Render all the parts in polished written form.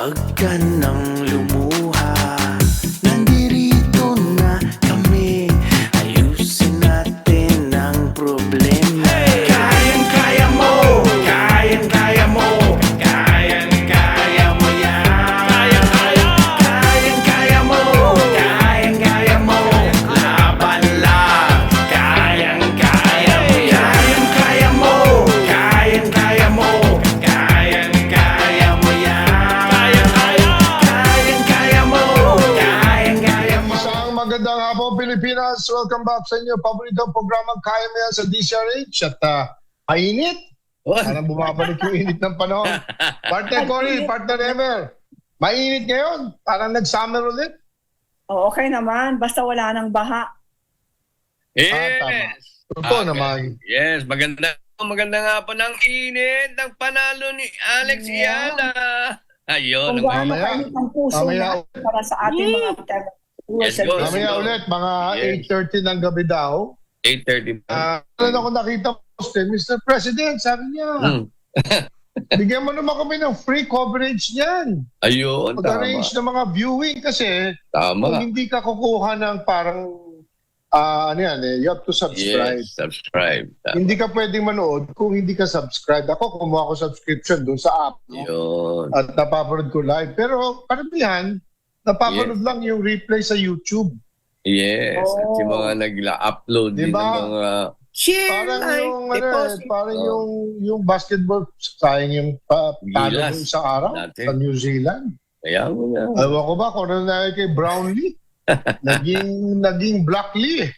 Huwag ka nang lumuha, nandirito na kami. Ayusin natin ang problema. Kayang-kaya mo, kayang-kaya mo, kayang-kaya mo yan. Kayang-kaya mo, kayang-kaya mo, laban lang. Kayang-kaya mo yan. Kayang-kaya mo, kayang-kaya mo, kayang-kaya mo yan. Kayang-kaya mo, kayang-kaya mo. Isang magandang hapon, Pilipinas. Welcome back sa inyo. Paboritong programang Kaya Mo Yan sa DCRH. At mainit. Parang bumabalik yung init ng panahon. Partner Cory, partner Emer. Mainit ngayon. Parang nag-summer ulit. Oh, okay naman. Basta wala nang baha. Tama. Yes. Totoo Okay. naman. Yes, maganda nga po ng init ng panalo ni Alex Yeah. Iala. Ayun. Kung gaano mamaya. kainit ang puso Mamaya. natin para sa ating mga Yes, go. Mamaya ulit, mga Yes. 8:30 ng gabi daw. 8:30 pa. Ano ako nakita post Mr. President, sabi niya, bigyan mo naman kami ng free coverage niyan. Ayun, tama. Mag-arrange ng mga viewing kasi kung Tama. hindi ka kukuha ng parang, you have to subscribe. Yes, subscribe. Tama. Hindi ka pwedeng manood kung hindi ka subscribe. Ako, kumuha ko subscription doon sa app. No? Yun. At napapanood ko live. Pero karamihan, napapanood lang yung replay sa YouTube. Yes. At yung mga nagla-upload din Diba? ng mga Parang yung basketball, sayang yung talo Gilas. ng isang araw Dati. sa New Zealand. Kaya mo na. Ewan ko ba kung ano na kay Brownlee. naging Blackley.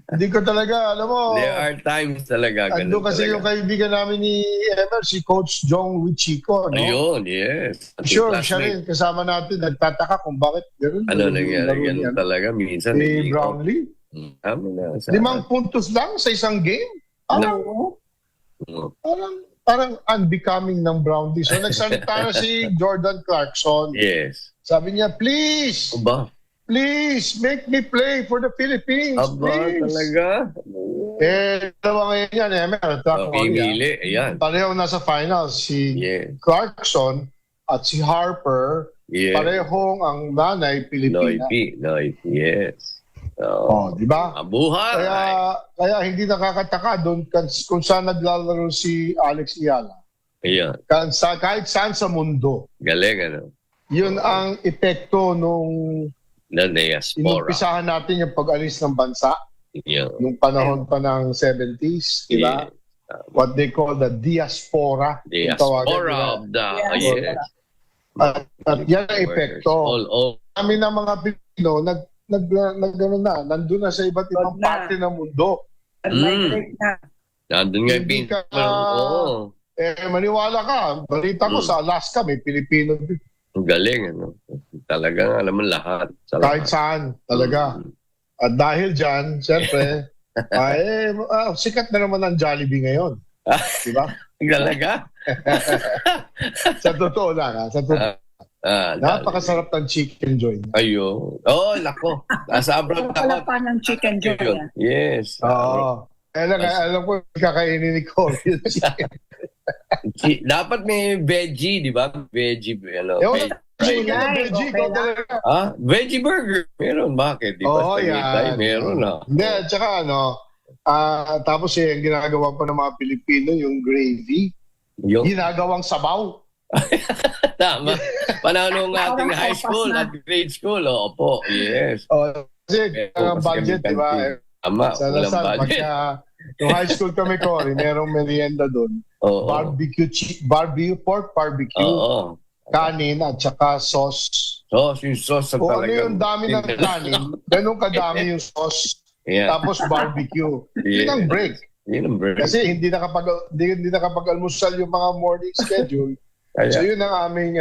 Hindi ko talaga, alam mo, There are times talaga. ando ganun kasi talaga. yung kaibigan namin ni Emer, si Coach Jong Wichico, no? Ayun, yes. At Sure, yung siya rin, classmate. kasama natin, nagtataka kung bakit gano'n. Ano nangyari? Ganun talaga. Minsan. Si naging- Brownlee. Tama na. 5 puntos lang sa isang game. Parang, parang unbecoming ng Brownlee. So nagsalita na si Jordan Clarkson. Yes. Sabi niya, please, Aba. please, make me play for the Philippines, Aba, please. talaga? Dalawa ngayon yan, Emer. Pimili. Ayan. Parehong nasa finals, si Yes. Clarkson at si Harper. Yes. Parehong ang nanay Pilipina. Noipi. Yes. Oh, di ba? Mabuhay. Kaya hindi nakakataka doon kung saan naglalaro si Alex Iala. Ayan. Kahit saan sa mundo. Galing, ano? Yun ang epekto nung Na diaspora. inumpisahan natin yung pag-alis ng bansa. Yan. Nung panahon pa ng 70s, di ba? Yes. What they call the diaspora. Yung tawagan Diaspora nila. of the... Yes. Yes. At yan ang epekto. All Kami ng mga Pilipino, nandun na sa iba't ibang Doon na. parte ng mundo. Migrate na. Nandun nga yung Hindi ka, Oo. maniwala ka. Balita ko sa Alaska, may Pilipino din. Ang galing, ano? Talagang alam mo lahat. Sa Kahit lahat. saan, talaga. At dahil dyan, siyempre, sikat na naman ang Jollibee ngayon. Di ba? Talaga? Sa totoo lang, ha? Sa totoo. Napakasarap ng chicken joint. Ayun. Oh, lako. Nasa abroad Wala ako. pa ng chicken joy Yun. niya. Yes. Oo. Alam ko, kakainin ni Cory. Dapat may veggie, di ba? Veggie, ano? Yung chicken Gulay, na veggie, okay ikaw lang. talaga. Veggie burger. Meron, bakit? Di ba? Oo, Spaghetti, yan. meron na. Hindi, at saka tapos yung ginagawa pa ng mga Pilipino, yung gravy, Yung, ginagawang sabaw. tama. Panahon ng ating Parang high school sopas at grade school. Opo, yes. Kasi ang Kasi budget, kami di ba? kantin. Tama, Sa walang Lasal, budget. yung high school kami, Cory, merong merienda doon. Oo. Pork barbecue, Oo. kanin, at saka sauce. Sauce, yung sauce Kung ano talaga. yung dami ng kanin, ganun kadami yung sauce. Yeah. Tapos barbecue. Yun ang break. Yun ang break. Kasi hindi nakapag-almusal yung mga morning schedule. So Kaya, yun ang aming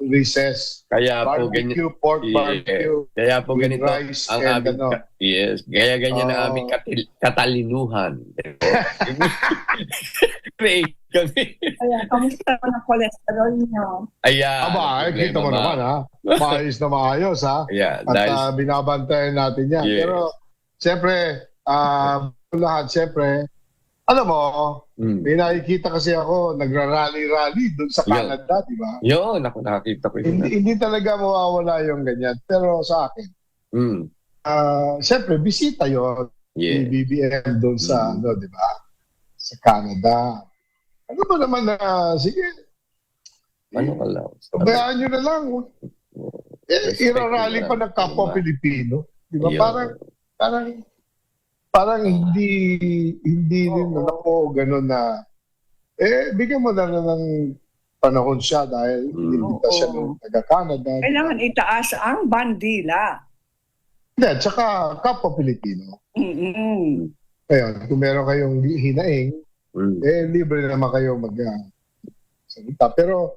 recess. kaya po Barbecue, ganyan. pork Yeah. barbecue. Kaya po with ganito rice ang and aming yes, kaya ganyan ang aming katalinuhan. Great kami. Kaya, kamusta ko ng cholesterol niyo? Ayan. Aba, kita mo naman ha. Maayos na maayos ha. Yeah, At dahil binabantayan natin yan. Yes. Pero, siyempre, lahat, siyempre, Alam mo, Mm. may nakikita kasi ako, nagra-rally-rally doon sa Yeah. Canada, di ba? Yun, ako nakakita ko yun. Hindi talaga mawawala yung ganyan. Pero sa akin, Mm. siyempre, bisita yon Yeah. yung BBM doon sa, Mm. di ba? Sa Canada. Ano ba naman na, sige, Ano ka lang? pabayaan nyo na lang. Respect Irarally nila. pa ng kapwa Diba? Pilipino. Di ba? Yun. Parang hindi rin ako ganun na, bigyan mo na ng panahon siya dahil inimbita siya ng taga-Canada. Kailangan itaas ang bandila. Hindi, tsaka kapwa Pilipino. Mm-mm. Ngayon, kung meron kayong hinaing, Mm. libre naman kayo salita. Pero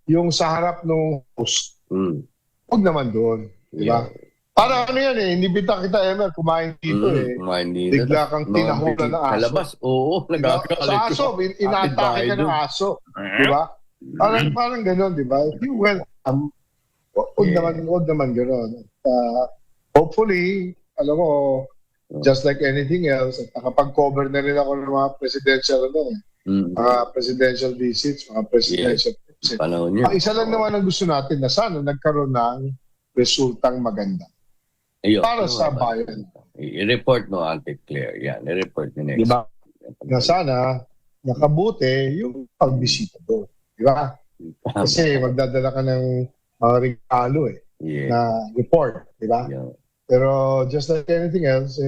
yung sa harap ng host, Mm. huwag naman doon. Di ba? Para ano yan inimbita kita, Emer, kumain dito Kumain dito. Bigla kang Mga tinahulan ng aso. Sa labas, oo. Diba? Nagagalit Sa aso, inaatake ka ng aso. Di ba? Parang gano'n, di ba? If you welcome, huwag naman gano'n. Hopefully, alam mo, just like anything else, at nakapag-cover na rin ako ng mga presidential visits, mga presidential visits. Panahon yun. Isa lang naman ang gusto natin na sana nagkaroon ng resultang maganda Ayun. para sa bayan. I-report mo, Auntie Claire. Yan, i-report mo next. Di ba? Na sana nakabuti yung pagbisita doon. Di ba? Kasi magdadala ka ng mga regalo Yeah. na report. Di ba? Yeah. Pero just like anything else,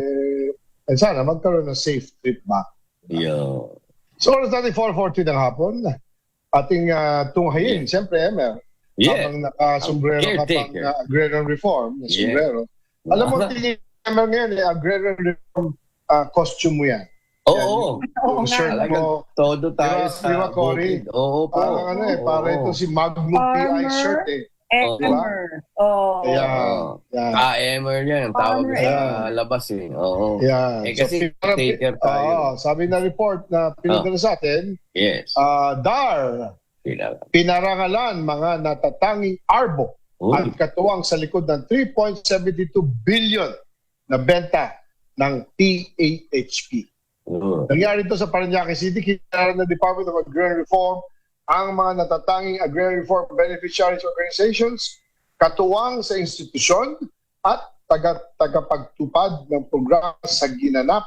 sana magkaroon ng safe trip back. Yeah. So, oras natin 4:40 ng hapon. Ating tunghayin, siyempre, Emer. Yeah. Habang nakasombrero ka pang Caretaker. agrarian reform, na Yeah. sombrero. Alam mo, tingin Emer ngayon, agrarian reform costume mo yan. Oo. Oo Yung nga. shirt Talaga, mo, todo tayo Di ba- sa di ba, Cory? bukid. Oo po. parang para ito si Magnum PI Farmer. shirt Emer. Oh. Kaya, yan. KMR yan, ang tawag Farmer, sa labas eh. Oo. Yan. kasi taker tayo. sabi na report na pinadala sa atin, Yes. DAR, Pinaka. pinarangalan mga natatanging arbo at katuwang sa likod ng 3.72 billion na benta ng PAHP. Oo. Nangyari ito sa Parañaque City, kinara ng Department of Agrarian Reform ang mga natatanging agrarian reform beneficiaries organizations, katuwang sa institusyon at tagapagtupad ng programa sa ginanap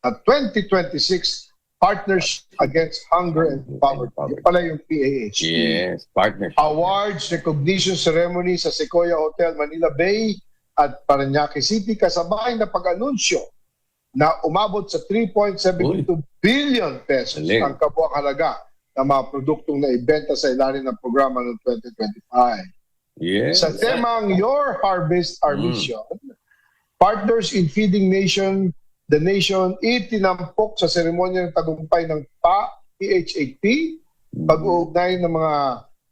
na 2026 Partnership Against Hunger and Poverty. Yung pala yung PAHP. Yes, partnership. Awards recognition ceremony sa Sequoia Hotel Manila Bay at Parañaque City kasabay na pag-anunsyo na umabot sa 3.72 billion pesos Galing. ang kabuang halaga ng mga produktong naibenta sa ilalim ng programa noong 2025. Yes. Sa temang Your Harvest, Our Mission, Partners in Feeding the Nation, itinampok sa seremonya ng tagumpay ng PAHP, pag-uugnay ng mga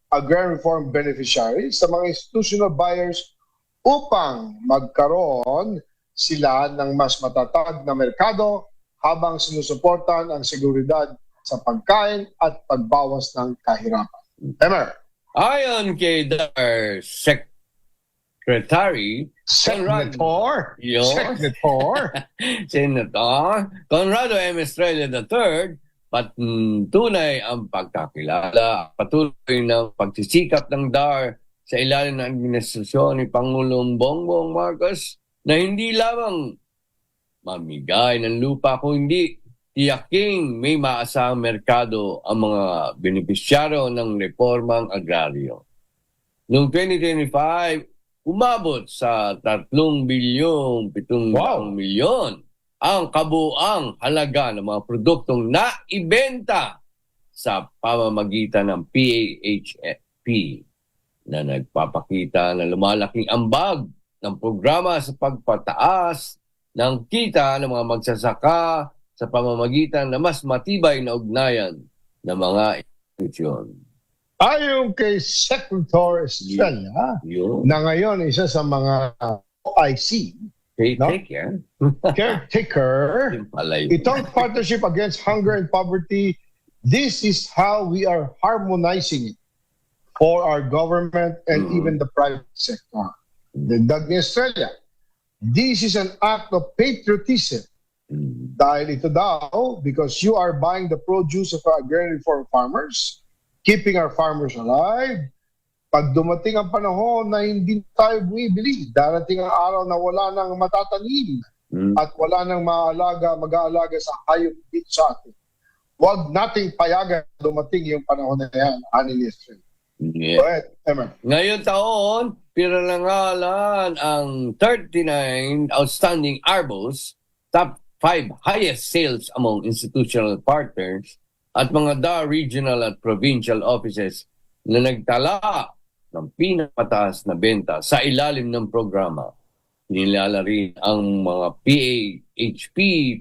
agrarian reform beneficiaries sa mga institutional buyers upang magkaroon sila ng mas matatag na merkado habang sinusuportan ang seguridad sa pagkain at pagbawas ng kahirapan. Emer, Ayon kay DAR Secretary Senator, Yun. Senator Conrado M. Estrella III, tunay ang pagkakilala, patuloy ng pagsisikap ng DAR sa ilalim ng administrasyon ni Pangulong Bongbong Marcos na hindi lamang mamigay ng lupa kundi tiyaking may maasahang merkado ang mga benepisyaryo ng reformang agraryo. Noong 2025, umabot sa 3,700,000,000 milyon ang kabuang halaga ng mga produktong naibenta sa pamamagitan ng PAHP na nagpapakita na lumalaking ambag ng programa sa pagpataas ng kita ng mga magsasaka sa pamamagitan na mas matibay na ugnayan ng mga institusyon. ayon kay Secretary Estrella, Yun. na ngayon isa sa mga OIC, Caretaker. caretaker, Yung pala yun. itong Partnership Against Hunger and Poverty, this is how we are harmonizing it for our government and even the private sector. Dagdag ni Estrella, this is an act of patriotism Dahil ito daw, because you are buying the produce of our agrarian farm farmers, keeping our farmers alive. Pag dumating ang panahon na hindi tayo bumibili, darating ang araw na wala nang matatanim at wala nang mag-aalaga sa hayop dito sa atin. Huwag nating payagan dumating yung panahon na yan, ani ni Estrella. Yeah. Go ahead, Emmer. Ngayon taon, pinarangalan ang 39 outstanding ARBOs, top 5 highest sales among institutional partners at mga DA regional at provincial offices na nagtala ng pinakataas na benta sa ilalim ng programa. Nilala rin ang mga PAHP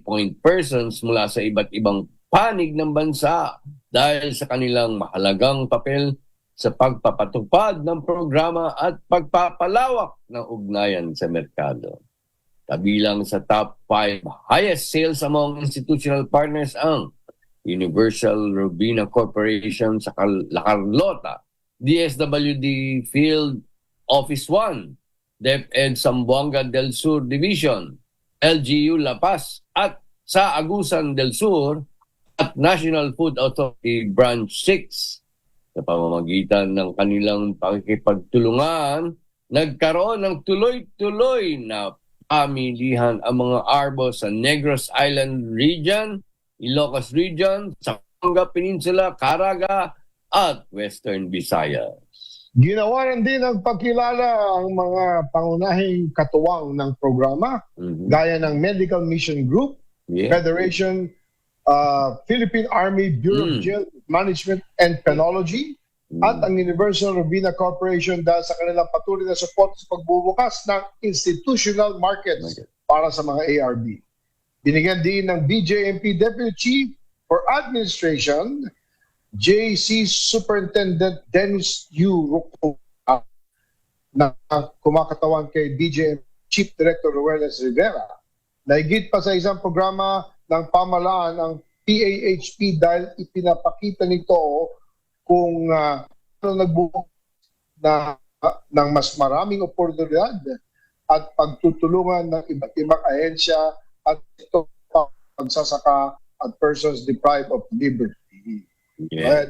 point persons mula sa iba't ibang panig ng bansa dahil sa kanilang mahalagang papel sa pagpapatupad ng programa at pagpapalawak ng ugnayan sa merkado. Kabilang sa top 5 highest sales among institutional partners ang Universal Robina Corporation sa La Carlota, DSWD Field Office 1, DepEd Zamboanga del Sur Division, LGU La Paz at sa Agusan del Sur at National Food Authority Branch 6. Sa pamamagitan ng kanilang pakikipagtulungan, nagkaroon ng tuloy-tuloy na pamilihan ang mga ARBO sa Negros Island Region, Ilocos Region, Zamboanga Peninsula, Caraga at Western Visayas. Ginawa din ng pagkilala ang mga pangunahing katuwang ng programa, gaya ng Medical Mission Group, Federation, Philippine Army Bureau of Jail Management and Penology, at ang Universal Robina Corporation dahil sa kanilang patuloy na support sa pagbubukas ng institutional markets para sa mga ARB. Binigyan din ng BJMP Deputy Chief for Administration, JC Superintendent Dennis U. Ruco, na kumakatawan kay BJMP Chief Director Ruelas Rivera, na higit pa sa isang programa ng pamalaan ang PAHP dahil ipinapakita nito kung nagbubukas ng mas maraming oportunidad at pagtutulungan ng iba't ibang ahensya at ito pagsasaka at persons deprived of liberty. Yeah.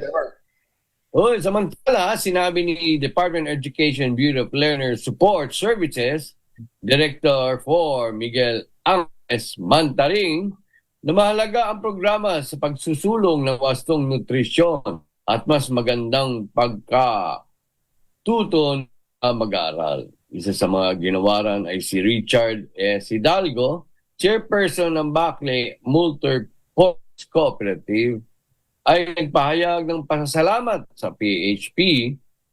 Samantala, sinabi ni Department of Education Bureau of Learner Support Services, Director for Miguel Anges Mantaring, na mahalaga ang programa sa pagsusulong ng wastong nutrisyon at mas magandang pagkatuto na mag-aaral. Isa sa mga ginawaran ay si Richard S. Hidalgo, chairperson ng Baclay Multipurpose Cooperative, ay nagpahayag ng pasasalamat sa PHP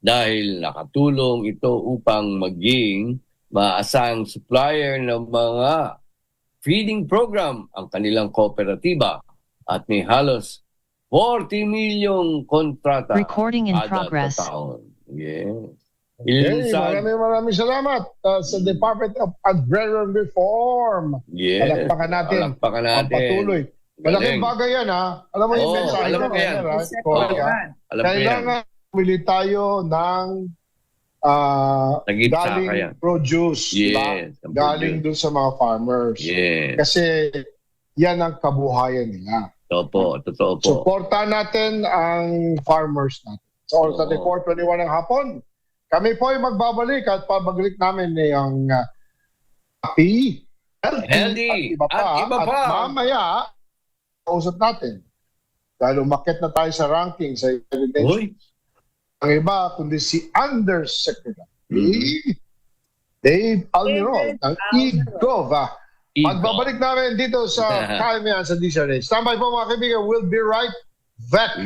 dahil nakatulong ito upang maging maasang supplier ng mga feeding program ang kanilang kooperatiba at may halos 40 milyong kontrata Recording in kada progress. taon. Yes. Okay, maraming salamat sa Department of Agrarian Reform. Yes. Palakpakan natin. Palakpakan natin. Ang patuloy. Malaking bagay yan, ha? Alam mo yung Oo, mensahe alam ko, ko yan. Emmer, ha? Oo. Alam ko yan. Kailangan bumili tayo ng Nag-ipsa galing kaya. produce, diba? Yes. ang Galing produce. dun sa mga farmers. Yes. Kasi yan ang kabuhayan nila. Totoo po. Suportahan natin ang farmers natin. So, sa 4:21 ng hapon, kami po ay magbabalik at pabalik namin yung happy, Healthy, at iba pa. At mamaya, kausap natin. Dahil umakit na tayo sa ranking sa United Nations. Ang iba, kundi si Undersecretary Dave Almirol ng IGOV. Magbabalik namin dito sa Kayamayan sa DCRH. Standby po mga kaibigan. We'll be right back.